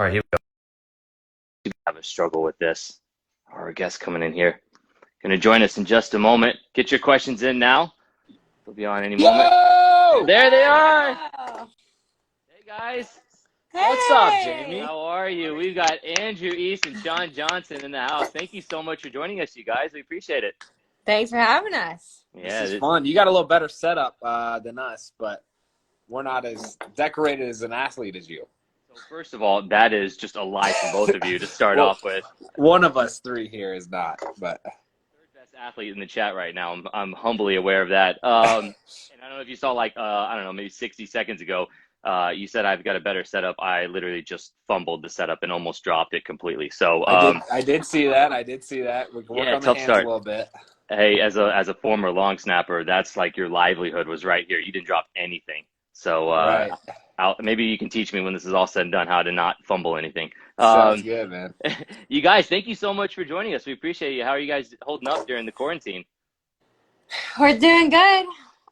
All right, here we go. Have a struggle with this. Our guest coming in here. Going to join us in just a moment. Get your questions in now. They'll be on any moment. Yo! There they are. Wow. Hey, guys. What's up, Jamie? How are you? We've got Andrew East and Shawn Johnson in the house. Thank you so much for joining us, you guys. We appreciate it. Thanks for having us. Yeah, This is fun. You got a little better setup than us, but we're not as decorated as an athlete as you. So first of all, that is just a lie from both of you to start Well, off with. One of us three here is not, but Third best athlete in the chat right now. I'm humbly aware of that. And I don't know if you saw, like, I don't know, maybe 60 seconds ago, you said I've got a better setup. I literally just fumbled the setup and almost dropped it completely. So I did see that. We can work on the tough hands start. a little bit. Hey, as a former long snapper, that's like your livelihood was right here. You didn't drop anything. So Right. maybe you can teach me when this is all said and done how to not fumble anything. Sounds good, man. You guys, thank you so much for joining us. We appreciate you. How are you guys holding up during the quarantine? We're doing good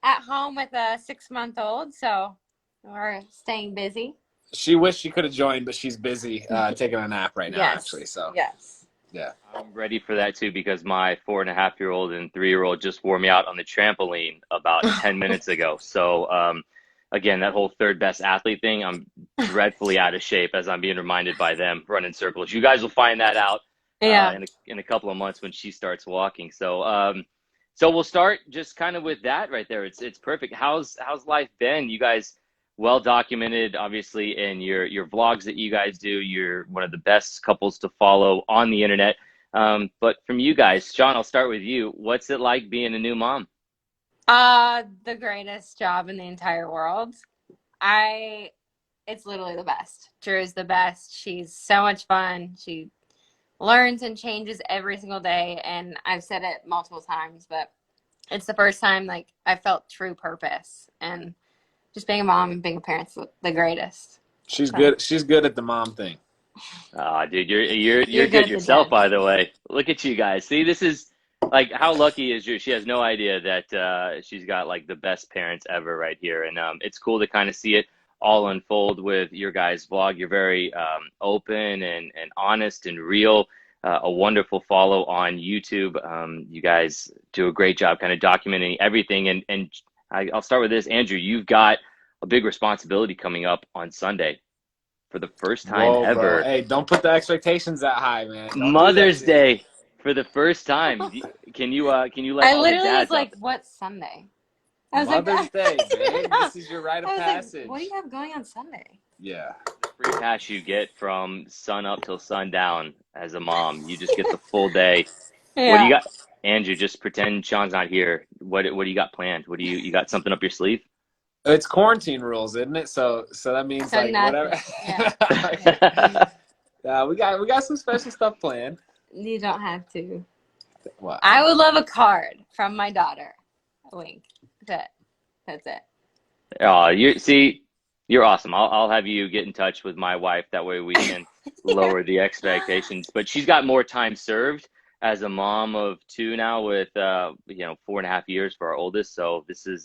at home with a 6-month-old, so we're staying busy. She wished she could have joined, but she's busy taking a nap right now, actually. So Yes. yeah. I'm ready for that too because my 4.5-year-old and 3-year-old just wore me out on the trampoline about 10 minutes ago. So again, that whole third best athlete thing, I'm dreadfully out of shape as I'm being reminded by them running circles. You guys will find that out in a couple of months when she starts walking. So so we'll start just kind of with that right there. It's perfect. How's life been? You guys well documented, obviously, in your vlogs that you guys do. You're one of the best couples to follow on the internet. But from you guys, Shawn, I'll start with you. What's it like being a new mom? The greatest job in the entire world. It's literally the best. Drew is the best. She's so much fun. She learns and changes every single day. And I've said it multiple times, but it's the first time like I felt true purpose. And just being a mom and being a parent's the greatest. She's good. She's good at the mom thing. Dude, you're good yourself, by the way. Look at you guys. See, this is like, how lucky is you? She has no idea that she's got like the best parents ever right here. And it's cool to kind of see it all unfold with your guys' vlog. You're very open and honest and real. A wonderful follow on YouTube. You guys do a great job kind of documenting everything. And I'll start with this. Andrew, you've got a big responsibility coming up on Sunday for the first time ever. Bro. Hey, don't put the expectations that high, man. Mother's Day for the first time. Can you let I all literally the dads was like, what's Sunday? I was Mother's Day, I babe. know. This is your rite of I was passage. like, what do you have going on Sunday? Yeah. free pass you get from sun up till sundown as a mom? You just get the full day. Yeah. What do you got, Andrew? Just pretend Shawn's not here. What do you got planned? What do you got something up your sleeve? It's quarantine rules, isn't it? So that means So like nothing. whatever. Yeah, we got some special stuff planned. You don't have to. What? I would love a card from my daughter. A wink. That's it. Oh, you're awesome. I'll have you get in touch with my wife. That way we can lower the expectations. But she's got more time served as a mom of 2 now with 4.5 years for our oldest. So this is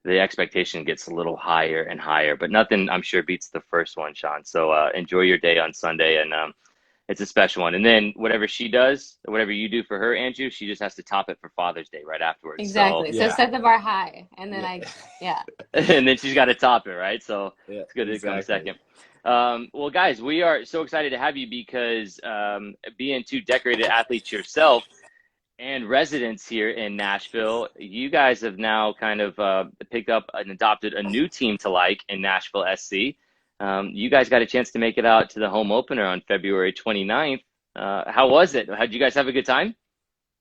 the expectation gets a little higher and higher, but nothing I'm sure beats the first one, Shawn. So enjoy your day on Sunday, and it's a special one. And then whatever she does, whatever you do for her, Andrew, she just has to top it for Father's Day right afterwards. Exactly. So yeah. set the bar high, and then And then she's got to top it, right? So Yeah, it's good to come exactly. second. Well, guys, we are so excited to have you because being 2 decorated athletes yourself and residents here in Nashville, you guys have now kind of picked up and adopted a new team to like in Nashville SC. You guys got a chance to make it out to the home opener on February 29th. How was it? Did you guys have a good time?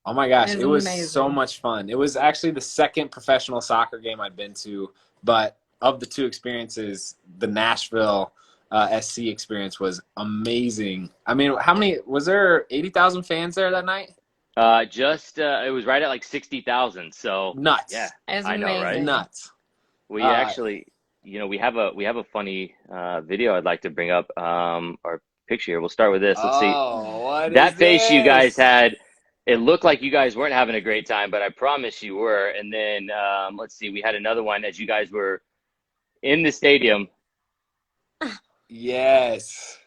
Oh my gosh, it was amazing. so much fun. It was actually the second professional soccer game I'd been to, but of the 2 experiences, the Nashville SC experience was amazing. I mean, how many was there? 80,000 fans there that night? It was right at like 60,000. So Nuts. yeah, It was I know, right? amazing. Nuts. We actually, we have a funny video I'd like to bring up. Our picture here. We'll start with this. Let's see. What That is face you guys this? had. It looked like you guys weren't having a great time, but I promise you were. And then let's see, we had another one as you guys were in the stadium. Yes.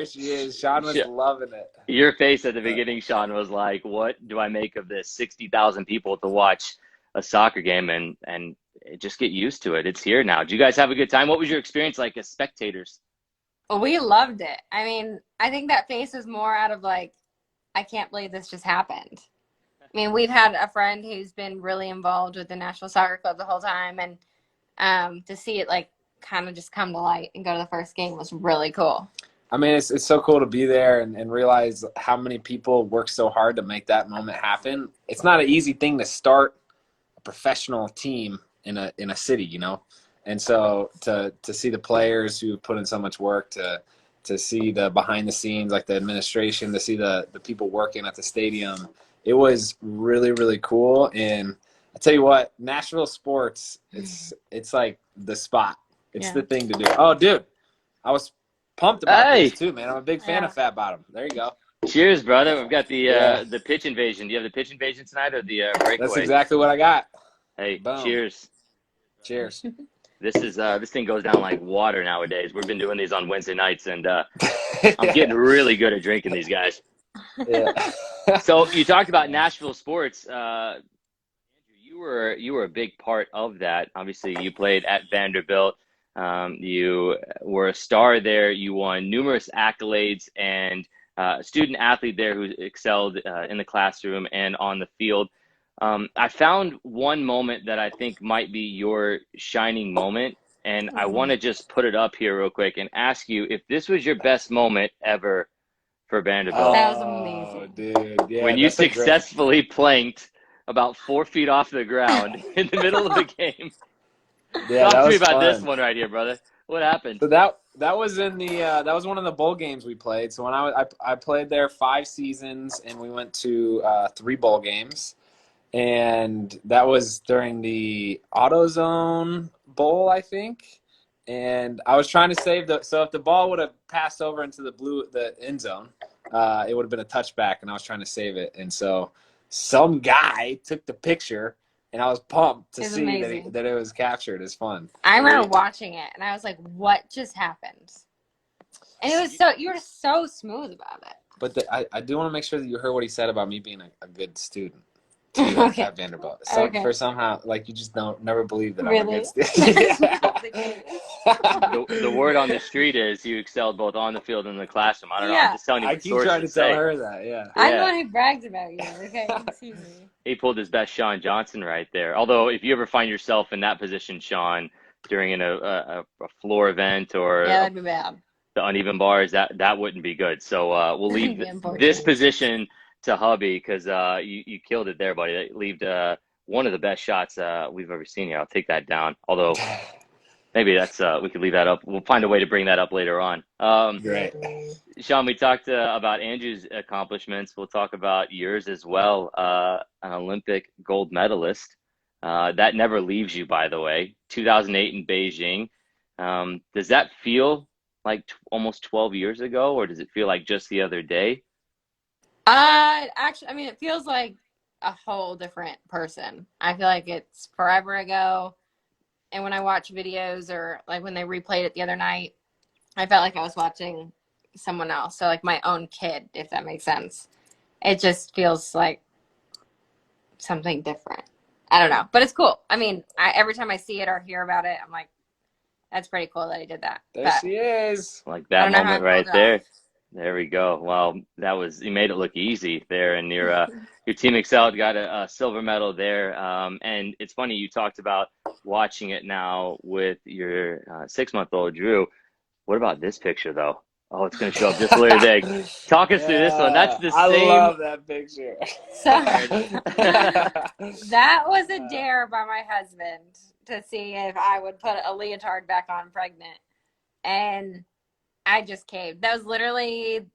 There she is. Shawn was loving it. Your face at the beginning, Shawn, was like, "What do I make of this? 60,000 people to watch a soccer game, and just get used to it. It's here now." Did you guys have a good time? What was your experience like as spectators? Well, we loved it. I mean, I think that face was more out of like, I can't believe this just happened. I mean, we've had a friend who's been really involved with the Nashville Soccer Club the whole time, and to see it like kind of just come to light and go to the first game was really cool. I mean, it's so cool to be there and realize how many people work so hard to make that moment happen. It's not an easy thing to start a professional team in a city, you know? And so to see the players who put in so much work, to see the behind the scenes, like the administration, to see the people working at the stadium, it was really, really cool. And I tell you what, Nashville sports, it's like the spot. It's the thing to do. Oh, dude, I was pumped about this too, man. I'm a big fan of Fat Bottom. There you go. Cheers, brother. We've got the pitch invasion. Do you have the pitch invasion tonight or the breakaway? That's exactly what I got. Hey, Boom. Cheers. Cheers. This thing goes down like water nowadays. We've been doing these on Wednesday nights, and I'm getting really good at drinking these guys. Yeah. So you talked about Nashville sports. Andrew, you were a big part of that. Obviously, you played at Vanderbilt. You were a star there. You won numerous accolades, and a student athlete there who excelled in the classroom and on the field. I found one moment that I think might be your shining moment, and I want to just put it up here real quick and ask you if this was your best moment ever for Vanderbilt. That was amazing. Dude. Yeah, when you successfully planked about 4 feet off the ground in the middle of the game. Yeah, Talk to me about fun. this one right here, brother. What happened? So that was in the that was one of the bowl games we played. So when I played there 5 seasons, and we went to 3 bowl games, and that was during the AutoZone Bowl, I think. And I was trying to save so if the ball would have passed over into the end zone, it would have been a touchback, and I was trying to save it. And so some guy took the picture, and I was pumped to see that it was captured. It's fun. I remember watching it, and I was like, what just happened? And it was you were so smooth about it. But I do want to make sure that you heard what he said about me being a good student at Vanderbilt. So for somehow, like, you just never believe that I'm a good student. The word on the street is you excelled both on the field and in the classroom. I don't know. I'm just telling you. I keep trying to tell her that. Yeah. I'm the one who bragged about you. Okay, excuse me. He pulled his best Shawn Johnson right there. Although, if you ever find yourself in that position, Shawn, during a floor event or that'd be bad. The uneven bars, that wouldn't be good. So we'll leave this position to hubby, because you killed it there, buddy. Leave one of the best shots we've ever seen here. I'll take that down. Although maybe that's we could leave that up. We'll find a way to bring that up later on. Great. Shawn, we talked about Andrew's accomplishments. We'll talk about yours as well. An Olympic gold medalist. That never leaves you, by the way. 2008 in Beijing. Does that feel like almost 12 years ago, or does it feel like just the other day? Actually, I mean, it feels like a whole different person. I feel like it's forever ago. And when I watch videos, or like when they replayed it the other night, I felt like I was watching someone else. So like my own kid, if that makes sense. It just feels like something different. I don't know, but it's cool. I mean, every time I see it or hear about it, I'm like, that's pretty cool that he did that. There she is. Like that moment right there. There we go. Well, you made it look easy there, and your team excelled, got a silver medal there. And it's funny, you talked about watching it now with your 6-month-old Drew. What about this picture though? Oh, it's going to show up just a little big. Talk us through this one. That's the same. I love that picture. So, that was a dare by my husband to see if I would put a leotard back on pregnant. And I just caved. That was literally,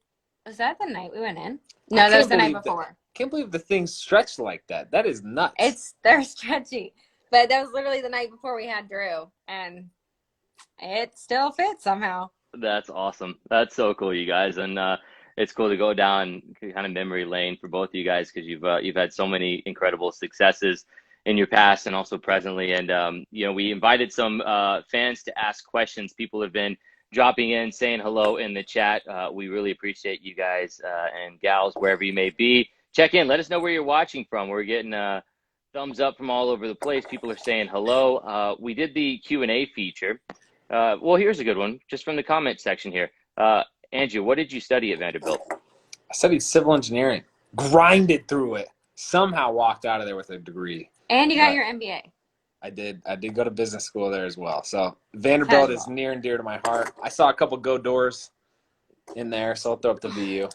was that the night we went in? No, that was the night before. I can't believe the thing's stretched like that. That is nuts. They're stretchy. But that was literally the night before we had Drew. And it still fits somehow. That's awesome. That's so cool, you guys. And it's cool to go down kind of memory lane for both of you guys, because you've had so many incredible successes in your past and also presently. And we invited some fans to ask questions. People have been dropping in, saying hello in the chat. We really appreciate you guys and gals, wherever you may be. Check in. Let us know where you're watching from. We're getting thumbs up from all over the place. People are saying hello. We did the Q&A feature. Well, here's a good one, just from the comment section here. Andrew, what did you study at Vanderbilt? I studied civil engineering, grinded through it, somehow walked out of there with a degree. And you got your MBA. I did go to business school there as well. So Vanderbilt is near and dear to my heart. I saw a couple go doors in there, so I'll throw up the VU.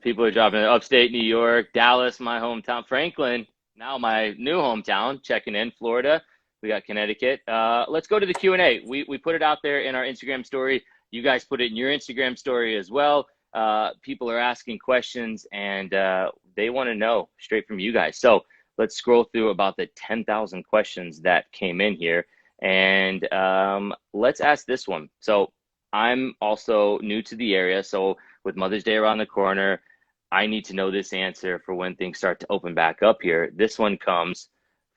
People are dropping in upstate New York, Dallas, my hometown, Franklin, now my new hometown, checking in, Florida. We got Connecticut. Let's go to the Q&A. We put it out there in our Instagram story. You guys put it in your Instagram story as well. People are asking questions, and they want to know straight from you guys. So let's scroll through about the 10,000 questions that came in here. And let's ask this one. So I'm also new to the area. So with Mother's Day around the corner, I need to know this answer for when things start to open back up here. This one comes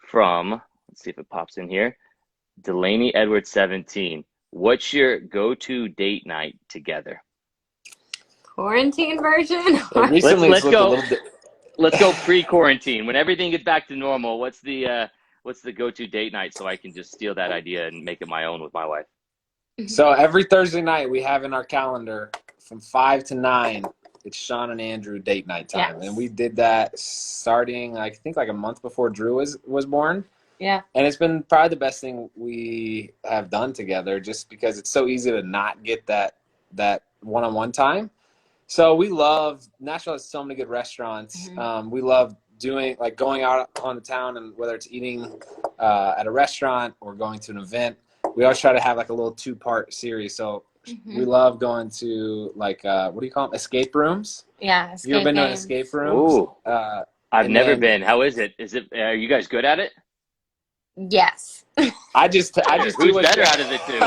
from, let's see if it pops in here, Delaney Edwards 17. What's your go-to date night together? Quarantine version? Let's go. Let's go pre-quarantine. When everything gets back to normal, what's the go-to date night so I can just steal that idea and make it my own with my wife? So every Thursday night we have in our calendar from 5 to 9, it's Shawn and Andrew date night time. Yes. And we did that starting, I think, like a month before Drew was born. Yeah. And it's been probably the best thing we have done together, just because it's so easy to not get that one-on-one time. So we love, Nashville has so many good restaurants. Mm-hmm. We love doing, like, going out on the town, and whether it's eating at a restaurant or going to an event, we always try to have like a little 2-part series. So we love going to, like, what do you call them? Escape rooms. Yeah. You ever been to an escape rooms? Ooh. I've never been. How is it? Are you guys good at it? Yes. I just Who's do what better out of the two?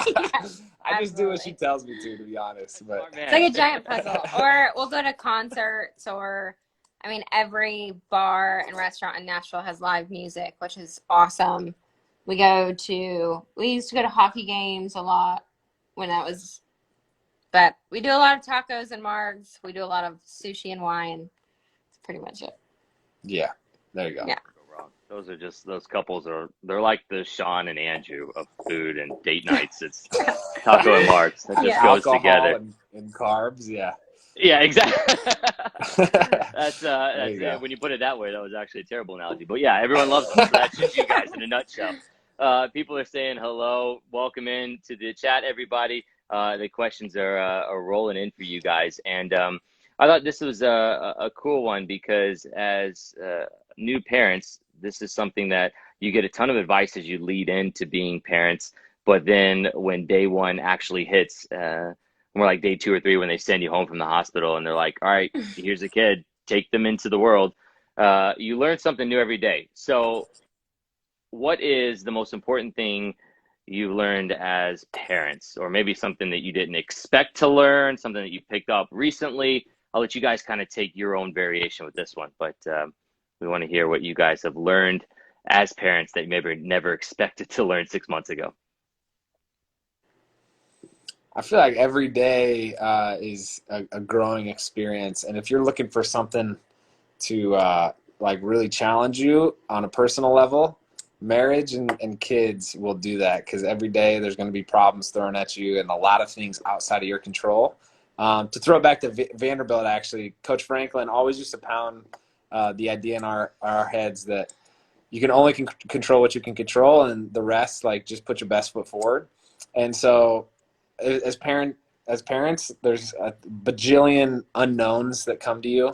I just do what she tells me to be honest. But it's like a giant puzzle. Or we'll go to concerts, or I mean, every bar and restaurant in Nashville has live music, which is awesome. We used to go to hockey games a lot when that was, but we do a lot of tacos and margs. We do a lot of sushi and wine. That's pretty much it. Yeah, there you go. Yeah. Those are just, those couples they're like the Shawn and Andrew of food and date nights. It's taco and marks. That just goes Alcohol together. And carbs, yeah. Yeah, exactly. that's go. when you put it that way, that was actually a terrible analogy. But yeah, everyone loves them. So that's just you guys in a nutshell. People are saying hello. Welcome in to the chat, everybody. The questions are rolling in for you guys. And I thought this was a cool one because as new parents, this is something that you get a ton of advice as you lead into being parents. But then when day one actually hits, more like day 2 or 3, when they send you home from the hospital and they're like, all right, here's a kid, take them into the world. You learn something new every day. So what is the most important thing you learned as parents, or maybe something that you didn't expect to learn, something that you picked up recently? I'll let you guys kind of take your own variation with this one, but we want to hear what you guys have learned as parents that you maybe never expected to learn 6 months ago. I feel like every day is a growing experience. And if you're looking for something to like really challenge you on a personal level, marriage and kids will do that, because every day there's going to be problems thrown at you and a lot of things outside of your control. To throw it back to Vanderbilt, actually, Coach Franklin always used to pound the idea in our heads that you can only control what you can control, and the rest, like, just put your best foot forward. And so as parents, there's a bajillion unknowns that come to you,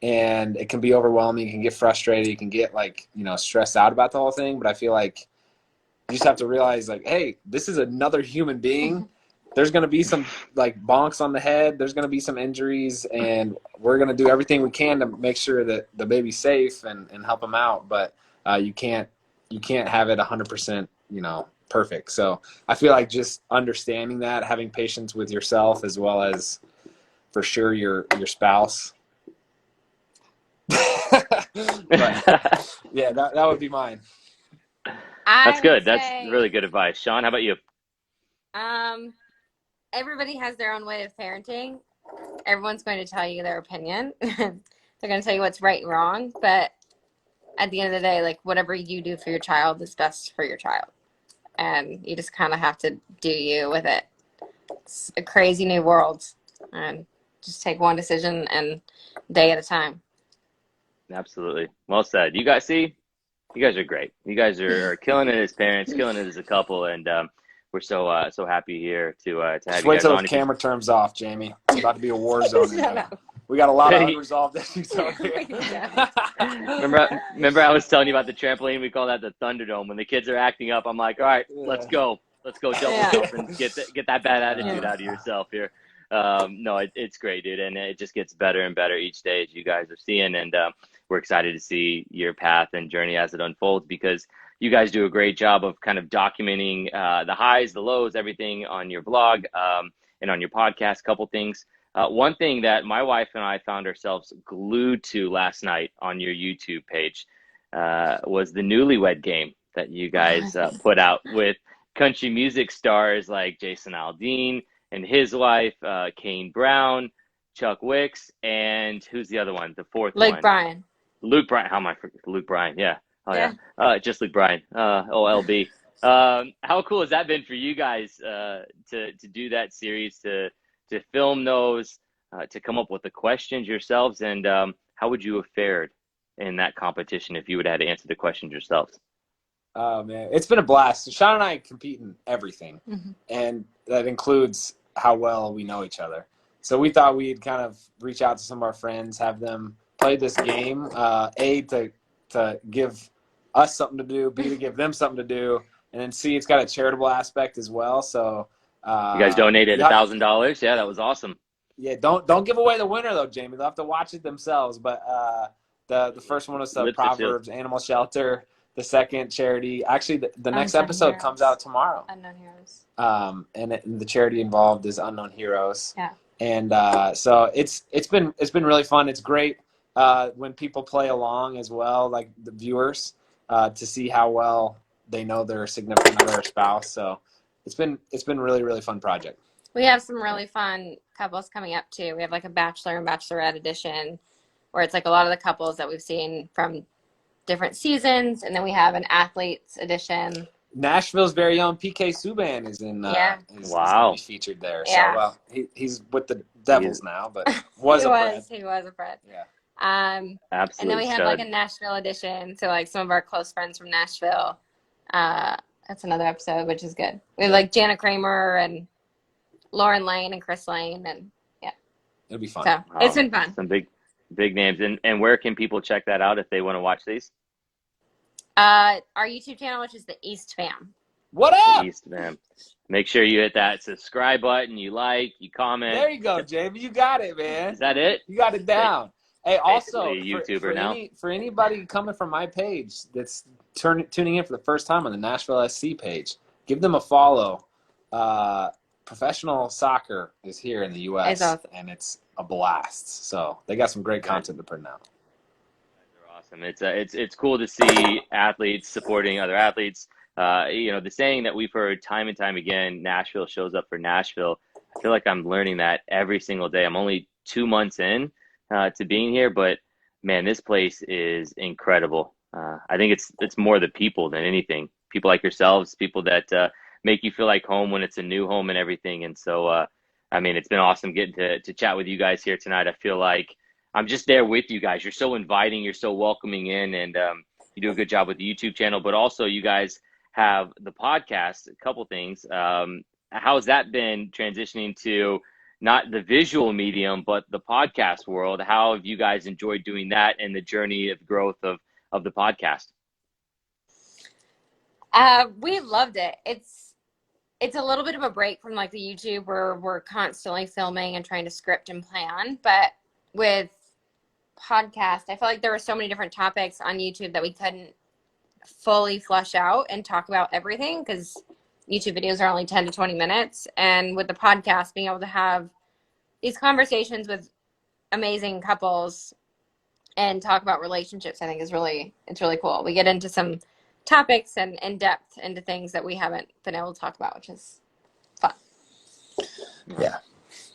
and it can be overwhelming. You can get frustrated. You can get, like, stressed out about the whole thing. But I feel like you just have to realize, like, hey, this is another human being. There's going to be some, like, bonks on the head. There's going to be some injuries, and we're going to do everything we can to make sure that the baby's safe and help them out. But you can't have it 100%, perfect. So I feel like just understanding that, having patience with yourself as well as, for sure, your spouse. But, yeah, that would be mine. That's good. That's really good advice. Shawn, how about you? everybody has their own way of parenting. Everyone's going to tell you their opinion. They're going to tell you what's right and wrong. But at the end of the day, like, whatever you do for your child is best for your child. And you just kind of have to do you with it. It's a crazy new world. And just take one decision and day at a time. Absolutely. Well said. You guys are great. You guys are killing it as parents, killing it as a couple, and we're so happy here to have Just you wait guys till on. the camera turns off, Jamie. It's about to be a war zone. Shut up. We got a lot of unresolved issues over here. Remember I was telling you about the trampoline? We call that the Thunderdome. When the kids are acting up, I'm like, all right, let's go double jump and get that bad attitude out of yourself here. No, it's great, dude, and it just gets better and better each day, as you guys are seeing, and we're excited to see your path and journey as it unfolds, because you guys do a great job of kind of documenting the highs, the lows, everything on your blog and on your podcast. Couple things. One thing that my wife and I found ourselves glued to last night on your YouTube page was the Newlywed Game that you guys put out with country music stars like Jason Aldean and his wife, Kane Brown, Chuck Wicks, and who's the other one? The fourth one. Luke Bryan. How am I forgetting? Luke Bryan. Yeah. Oh yeah. Just Luke Bryan. LB. How cool has that been for you guys to do that series, to film those, to come up with the questions yourselves, and how would you have fared in that competition if you would have had to answer the questions yourselves? Oh man, it's been a blast. Shawn and I compete in everything, and that includes how well we know each other. So we thought we'd kind of reach out to some of our friends, have them play this game. A, to give us something to do. B, to give them something to do. And then C, it's got a charitable aspect as well. So you guys donated $1,000. Yeah, that was awesome. Yeah, don't give away the winner though, Jamie. They'll have to watch it themselves. But the first one was the Proverbs Animal Shelter. The second charity, actually, the next episode comes out tomorrow. Unknown Heroes. And the charity involved is Unknown Heroes. Yeah. And so it's been really fun. It's great when people play along as well, like the viewers, to see how well they know their significant other or spouse. So it's been really, really fun project. We have some really fun couples coming up too. We have like a Bachelor and Bachelorette edition, where it's like a lot of the couples that we've seen from different seasons, and then we have an athletes edition. Nashville's very own PK Subban is in. Is gonna be featured there. Yeah. So well, he's with the Devils now, but was he was a Fred. Yeah. Absolutely. And then we have like a Nashville edition, so like some of our close friends from Nashville. That's another episode, which is good. We have like Jana Kramer and Lauren Lane and Chris Lane, and it'll be fun. So it's been fun. Some big names. And where can people check that out if they want to watch these? Our YouTube channel, which is the East Fam. What up? The East Fam. Make sure you hit that subscribe button, you like, you comment. There you go, Jamie. You got it, man. Is that it? You got it down. Hey, also, YouTuber for anybody coming from my page that's tuning in for the first time on the Nashville SC page, give them a follow. Professional soccer is here in the U.S. And it's a blast. So they got some great content to put out. They're awesome. It's cool to see athletes supporting other athletes. The saying that we've heard time and time again, Nashville shows up for Nashville. I feel like I'm learning that every single day. I'm only 2 months in to being here, but man, this place is incredible. I think it's more the people than anything. People like yourselves, people that make you feel like home when it's a new home and everything. And so, it's been awesome getting to chat with you guys here tonight. I feel like I'm just there with you guys. You're so inviting, you're so welcoming in, and you do a good job with the YouTube channel, but also you guys have the podcast. A couple things. How's that been transitioning to not the visual medium, but the podcast world? How have you guys enjoyed doing that and the journey of growth of the podcast? We loved it. It's a little bit of a break from like the YouTube where we're constantly filming and trying to script and plan. But with podcast, I felt like there were so many different topics on YouTube that we couldn't fully flush out and talk about everything, because YouTube videos are only 10 to 20 minutes. And with the podcast, being able to have these conversations with amazing couples and talk about relationships, I think it's really cool. We get into some topics and in depth into things that we haven't been able to talk about, which is fun.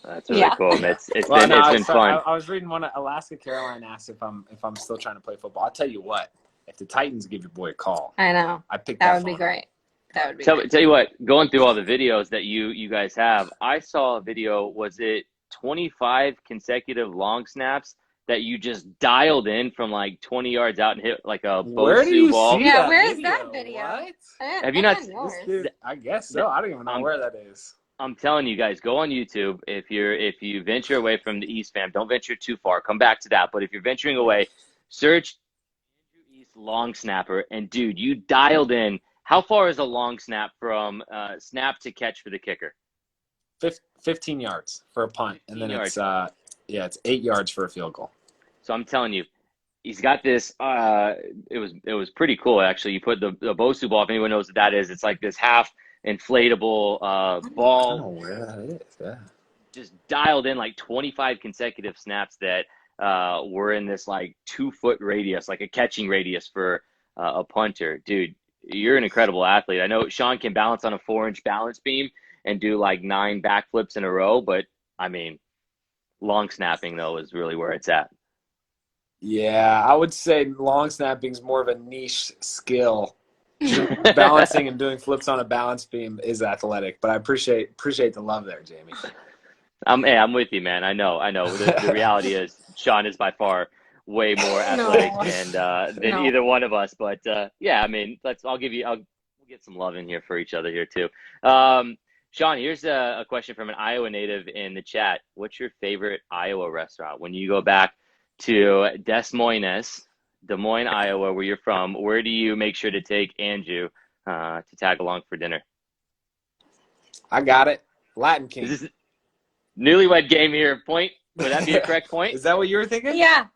That's really cool. Well, no, It's been fun. I was reading one. Alaska Caroline asked if I'm still trying to play football. I'll tell you what. If the Titans give your boy a call, I know. I picked That that would be phone up. great. That would be Tell, great. tell you what, going through all the videos that you guys have, I saw a video, was it 25 consecutive long snaps that you just dialed in from like 20 yards out and hit like a Where do Bosu you ball? see Yeah, that where is video? that video? What? Have you That's not? on yours. This dude, I guess so. I don't even know where that is. I'm telling you guys, go on YouTube. If you venture away from the East fam, don't venture too far. Come back to that. But if you're venturing away, search Andrew East long snapper, and dude, you dialed in. How far is a long snap from snap to catch for the kicker? 15 yards for a punt, and then 15 it's it's 8 yards for a field goal. So I'm telling you, he's got this. It was pretty cool actually. You put the Bosu ball. If anyone knows what that is, it's like this half inflatable ball. Oh, where that is? Yeah. Just dialed in like 25 consecutive snaps that were in this like 2 foot radius, like a catching radius for a punter. Dude, you're an incredible athlete. I know Shawn can balance on a 4-inch balance beam and do like 9 backflips in a row, but I mean, long snapping though is really where it's at. Yeah, I would say long snapping is more of a niche skill. Balancing and doing flips on a balance beam is athletic, but I appreciate the love there, Jamie. I'm with you, man. I know. The reality is Shawn is by far way more athletic than either one of us. But yeah, I mean, we'll get some love in here for each other here too. Shawn, here's a question from an Iowa native in the chat. What's your favorite Iowa restaurant? When you go back to Des Moines, Iowa, where you're from, where do you make sure to take Andrew to tag along for dinner? I got it. Latin King. Is this newlywed game here? Point? Would that be a correct point? Is that what you were thinking? Yeah.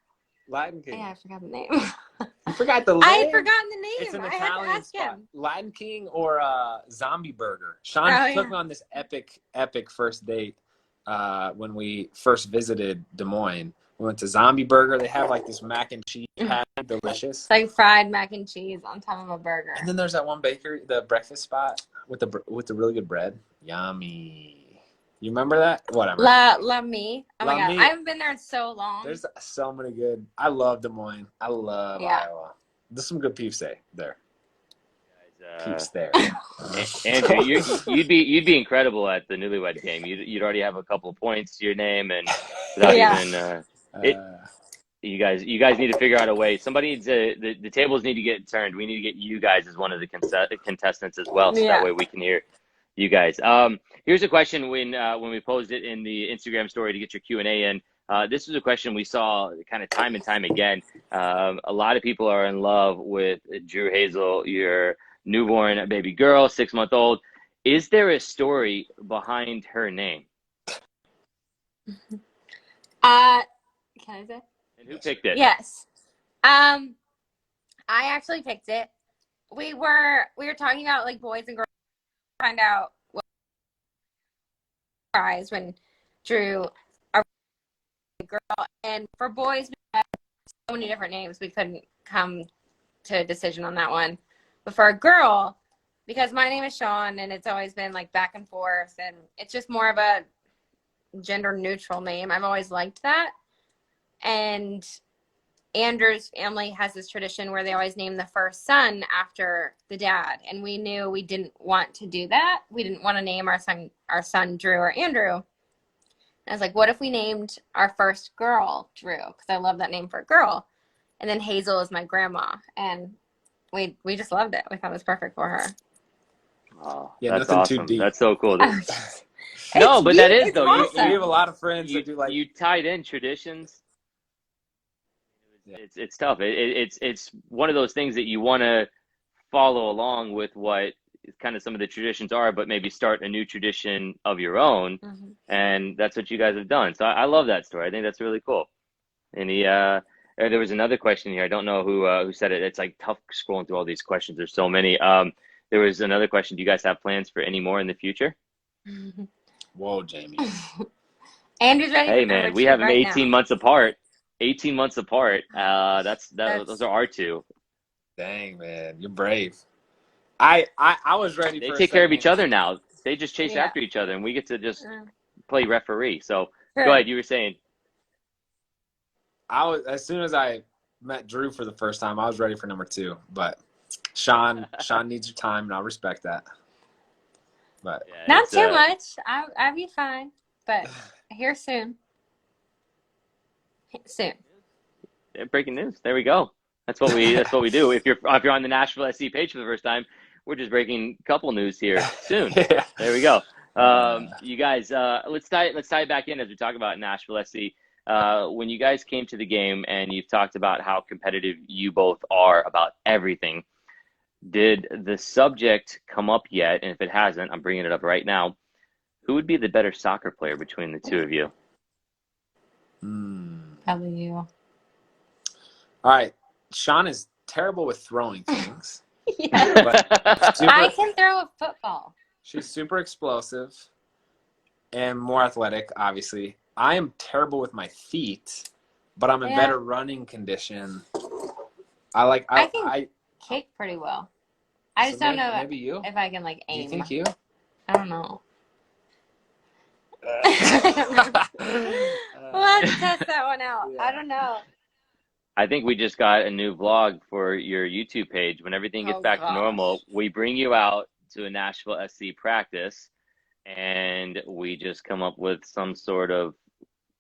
Latin King. Yeah, I forgot the name. You forgot the name? I had forgotten the name. It's an I had to Italian ask spot. him. Latin King or Zombie Burger. Shawn took me on this epic first date when we first visited Des Moines. We went to Zombie Burger. They have like this mac and cheese patty, delicious. It's like fried mac and cheese on top of a burger. And then there's that one bakery, the breakfast spot with the really good bread. Yummy. You remember that? Whatever. La Me. Oh my God. Me. I haven't been there in so long. There's so many good. I love Des Moines. I love Iowa. There's some good beef there. Peeps there. Andrew, you'd be incredible at the newlywed game. You'd already have a couple of points to your name, and without even you guys need to figure out a way. Somebody needs the tables need to get turned. We need to get you guys as one of the contestants as well, so that way we can hear you guys. Here's a question when we posed it in the Instagram story to get your Q&A in. This is a question we saw kind of time and time again. A lot of people are in love with Drew Hazel, your newborn baby girl, 6-month-old. Is there a story behind her name? Can I say? And who picked it? Yes. I actually picked it. We were talking about like boys and girls, find out what prize when Drew our girl, and for boys we had so many different names we couldn't come to a decision on that one. But for a girl, because my name is Shawn and it's always been like back and forth and it's just more of a gender neutral name. I've always liked that. And Andrew's family has this tradition where they always name the first son after the dad. And we knew we didn't want to do that. We didn't want to name our son Drew or Andrew. And I was like, what if we named our first girl Drew? Because I love that name for a girl. And then Hazel is my grandma. And we just loved it. We thought it was perfect for her. Oh, yeah, that's nothing awesome. too deep. That's so cool. No, but that is though. Awesome. You have a lot of friends that do like you tied in traditions. Yeah. It's tough. It's one of those things that you want to follow along with what kind of some of the traditions are, but maybe start a new tradition of your own. Mm-hmm. And that's what you guys have done. So I love that story. I think that's really cool. And there was another question here. I don't know who said it. It's like tough scrolling through all these questions. There's so many. There was another question. Do you guys have plans for any more in the future? Whoa, Jamie. Andrew's ready. Hey man, we have them 18 months apart. 18 months apart. Those are our two. Dang, man, you're brave. I was ready. They for take care of each other now. They just chase after each other, and we get to just play referee. So Sure. go ahead. You were saying. As soon as I met Drew for the first time, I was ready for number 2. But Shawn needs your time, and I'll respect that. But Yeah, Not too much. I'll be fine. But here soon. Soon. Breaking news. There we go. That's what we do. If you're on the Nashville SC page for the first time, we're just breaking a couple news here soon. yeah. There we go. You guys, let's tie it back in as we talk about Nashville SC. When you guys came to the game and you've talked about how competitive you both are about everything, did the subject come up yet? And if it hasn't, I'm bringing it up right now. Who would be the better soccer player between the two of you? Probably you. All right. Shawn is terrible with throwing things. Yeah. But I can throw a football. She's super explosive and more athletic, obviously. I am terrible with my feet, but I'm in better running condition. I can kick pretty well. I just don't know maybe you? if I can like aim. You think you? I don't know. We'll have to test that one out. Yeah. I don't know. I think we just got a new vlog for your YouTube page. When everything gets back to normal, we bring you out to a Nashville SC practice, and we just come up with some sort of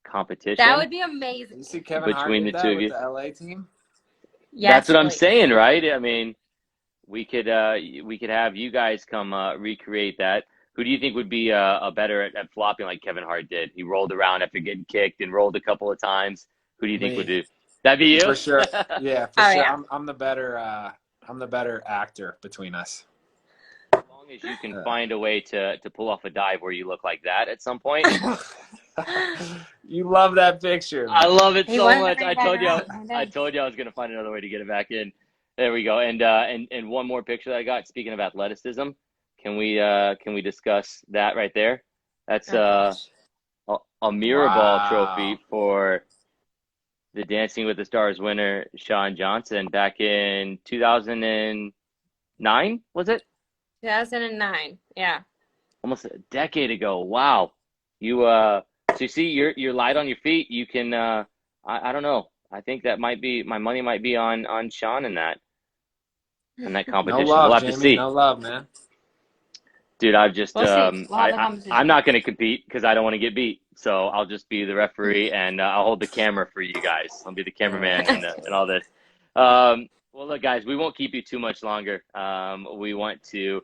competition. That would be amazing. You see Kevin between Hart the two of with you. the LA team? Yes, That's what I'm please. saying, right? I mean, we could have you guys come recreate that. Who do you think would be better at flopping like Kevin Hart did? He rolled around after getting kicked and rolled a couple of times. Who do you think would do? That'd be you? For sure. Yeah, for sure. Yeah. I'm the better actor between us. As long as you can find a way to pull off a dive where you look like that at some point. You love that picture. I love it so wanted to much. bring I it back told you around. I told you I was gonna find another way to get it back in. There we go. And one more picture that I got. Speaking of athleticism, can we discuss that right there? That's a Mirrorball trophy for the Dancing with the Stars winner, Shawn Johnson, back in 2009, was it? 2009. Yeah. Almost a decade ago. Wow. You so you see you're light on your feet. You can I don't know. I think that might be my money might be on Shawn in that competition. No love, We'll have Jamie. to see. No love, man. Dude, I've just We'll see. We'll have the competition. I'm not going to compete because I don't want to get beat. So I'll just be the referee and I'll hold the camera for you guys. I'll be the cameraman and all this. Well, look, guys, we won't keep you too much longer. We want to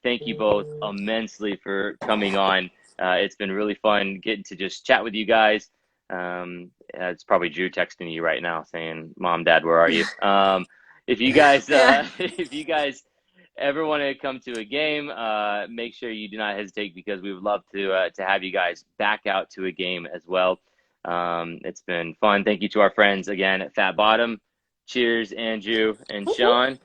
thank you both immensely for coming on. It's been really fun getting to just chat with you guys. It's probably Drew texting you right now saying, "Mom, Dad, where are you?" If you guys ever want to come to a game, make sure you do not hesitate because we would love to have you guys back out to a game as well. It's been fun. Thank you to our friends again at Fat Bottom. Cheers, Andrew and Shawn.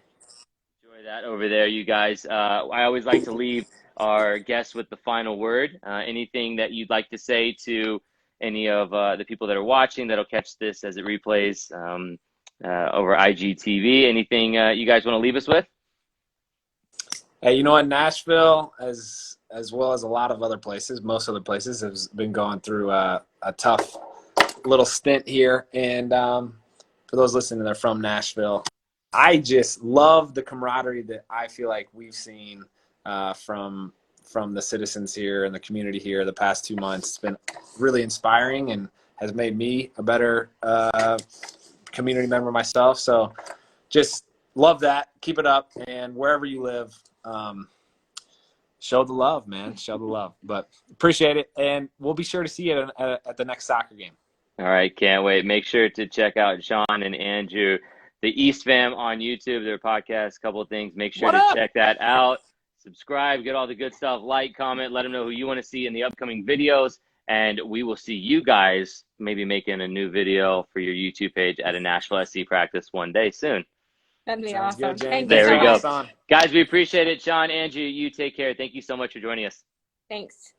Enjoy that over there, you guys. I always like to leave our guests with the final word. Anything that you'd like to say to any of the people that are watching that'll catch this as it replays over IGTV? Anything you guys want to leave us with? Hey, you know what? Nashville, as well as a lot of other places, most other places, has been going through a tough little stint here. And for those listening, they're from Nashville. I just love the camaraderie that I feel like we've seen from the citizens here and the community here the past 2 months. It's been really inspiring and has made me a better community member myself. So just love that. Keep it up. And wherever you live, show the love, man. Show the love. But appreciate it. And we'll be sure to see you at the next soccer game. All right. Can't wait. Make sure to check out Shawn and Andrew, the East Fam on YouTube, their podcast, a couple of things. Make sure to check that out. Subscribe, get all the good stuff, like, comment, let them know who you want to see in the upcoming videos. And we will see you guys maybe making a new video for your YouTube page at a Nashville SC practice one day soon. That'd be Sounds awesome. good, James. Thank There you we so go. much. Guys, we appreciate it. Shawn, Andrew, you take care. Thank you so much for joining us. Thanks.